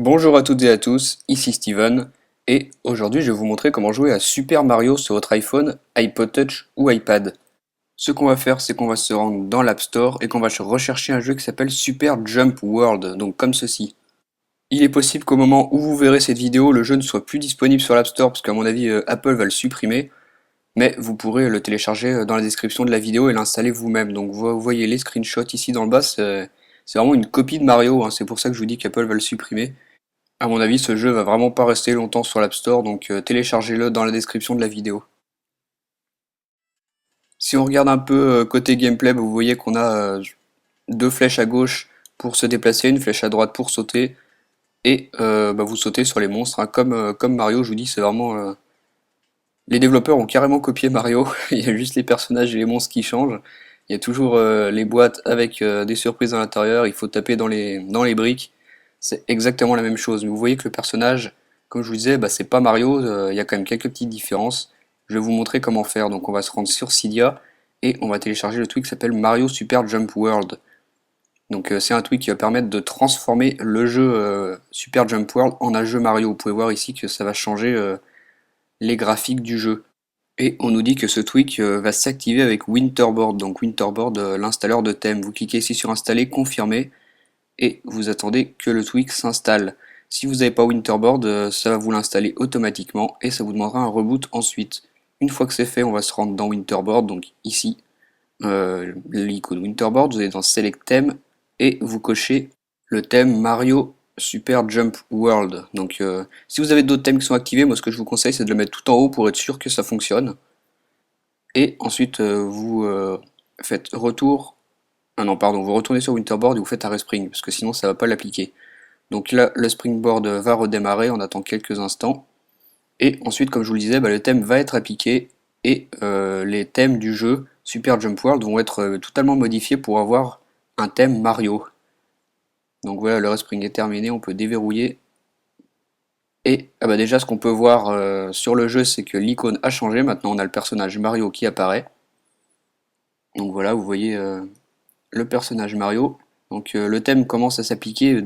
Bonjour à toutes et à tous, ici Steven, et aujourd'hui je vais vous montrer comment jouer à Super Mario sur votre iPhone, iPod Touch ou iPad. Ce qu'on va faire, c'est qu'on va se rendre dans l'App Store et qu'on va rechercher un jeu qui s'appelle Super Jump World, donc comme ceci. Il est possible qu'au moment où vous verrez cette vidéo, le jeu ne soit plus disponible sur l'App Store, parce qu'à mon avis Apple va le supprimer, mais vous pourrez le télécharger dans la description de la vidéo et l'installer vous-même. Donc vous voyez les screenshots ici dans le bas, c'est vraiment une copie de Mario, hein. C'est pour ça que je vous dis qu'Apple va le supprimer. À mon avis, ce jeu va vraiment pas rester longtemps sur l'App Store, donc téléchargez-le dans la description de la vidéo. Si on regarde un peu côté gameplay, vous voyez qu'on a deux flèches à gauche pour se déplacer, une flèche à droite pour sauter, et vous sautez sur les monstres, hein, comme Mario, je vous dis, c'est vraiment... Les développeurs ont carrément copié Mario, il y a juste les personnages et les monstres qui changent. Il y a toujours les boîtes avec des surprises à l'intérieur, il faut taper dans les briques. C'est exactement la même chose, mais vous voyez que le personnage, comme je vous disais, c'est pas Mario, il y a quand même quelques petites différences. Je vais vous montrer comment faire. Donc on va se rendre sur Cydia et on va télécharger le tweak qui s'appelle Mario Super Jump World. Donc c'est un tweak qui va permettre de transformer le jeu Super Jump World en un jeu Mario. Vous pouvez voir ici que ça va changer les graphiques du jeu. Et on nous dit que ce tweak va s'activer avec Winterboard. Donc Winterboard, l'installeur de thème. Vous cliquez ici sur installer, confirmer, et vous attendez que le tweak s'installe. Si vous n'avez pas Winterboard, ça va vous l'installer automatiquement et ça vous demandera un reboot ensuite. Une fois que c'est fait, on va se rendre dans Winterboard, donc ici, l'icône Winterboard, vous allez dans Select Theme et vous cochez le thème Mario Super Jump World. Donc si vous avez d'autres thèmes qui sont activés, moi ce que je vous conseille c'est de le mettre tout en haut pour être sûr que ça fonctionne. Et ensuite vous faites retour. Ah non, pardon, vous retournez sur Winterboard et vous faites un respring, parce que sinon ça va pas l'appliquer. Donc là, le springboard va redémarrer, on attend quelques instants. Et ensuite, comme je vous le disais, le thème va être appliqué et les thèmes du jeu Super Jump World vont être totalement modifiés pour avoir un thème Mario. Donc voilà, le respring est terminé, on peut déverrouiller. Et déjà, ce qu'on peut voir sur le jeu, c'est que l'icône a changé. Maintenant, on a le personnage Mario qui apparaît. Donc voilà, vous voyez le personnage Mario. Donc le thème commence à s'appliquer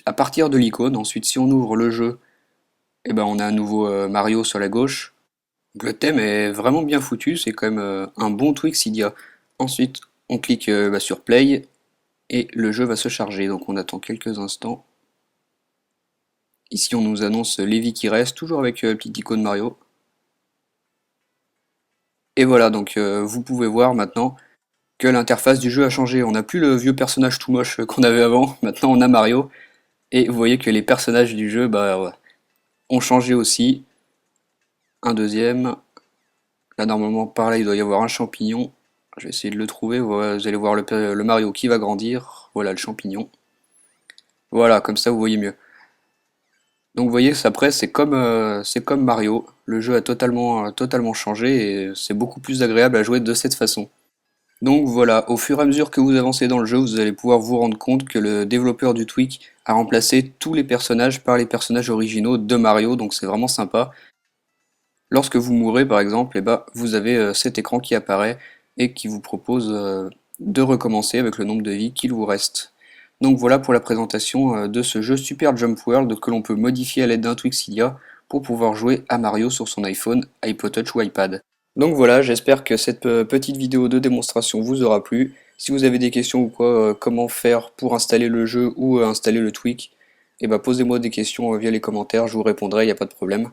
à partir de l'icône. Ensuite, si on ouvre le jeu, on a un nouveau Mario sur la gauche. Donc, le thème est vraiment bien foutu, c'est quand même un bon tweak Cydia. Ensuite, on clique sur Play et le jeu va se charger. Donc on attend quelques instants. Ici, on nous annonce les vies qui restent, toujours avec la petite icône Mario. Et voilà, donc vous pouvez voir maintenant que l'interface du jeu a changé. On n'a plus le vieux personnage tout moche qu'on avait avant. Maintenant, on a Mario. Et vous voyez que les personnages du jeu ouais, ont changé aussi. Un deuxième. Là, normalement, par là, il doit y avoir un champignon. Je vais essayer de le trouver. Voilà, vous allez voir le Mario qui va grandir. Voilà le champignon. Voilà, comme ça, vous voyez mieux. Donc, vous voyez, après, c'est comme Mario. Le jeu a totalement changé et c'est beaucoup plus agréable à jouer de cette façon. Donc voilà, au fur et à mesure que vous avancez dans le jeu, vous allez pouvoir vous rendre compte que le développeur du tweak a remplacé tous les personnages par les personnages originaux de Mario, donc c'est vraiment sympa. Lorsque vous mourrez par exemple, vous avez cet écran qui apparaît et qui vous propose de recommencer avec le nombre de vies qu'il vous reste. Donc voilà pour la présentation de ce jeu Super Jump World que l'on peut modifier à l'aide d'un Twixilia pour pouvoir jouer à Mario sur son iPhone, iPod Touch ou iPad. Donc voilà, j'espère que cette petite vidéo de démonstration vous aura plu. Si vous avez des questions ou quoi, comment faire pour installer le jeu ou installer le tweak, posez-moi des questions via les commentaires, je vous répondrai, il n'y a pas de problème.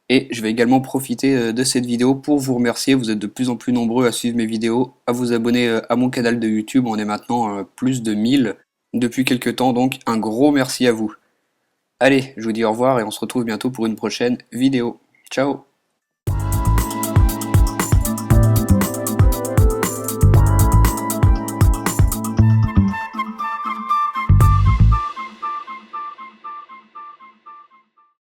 Et je vais également profiter de cette vidéo pour vous remercier. Vous êtes de plus en plus nombreux à suivre mes vidéos, à vous abonner à mon canal de YouTube. On est maintenant plus de 1000 depuis quelques temps, donc un gros merci à vous. Allez, je vous dis au revoir et on se retrouve bientôt pour une prochaine vidéo. Ciao!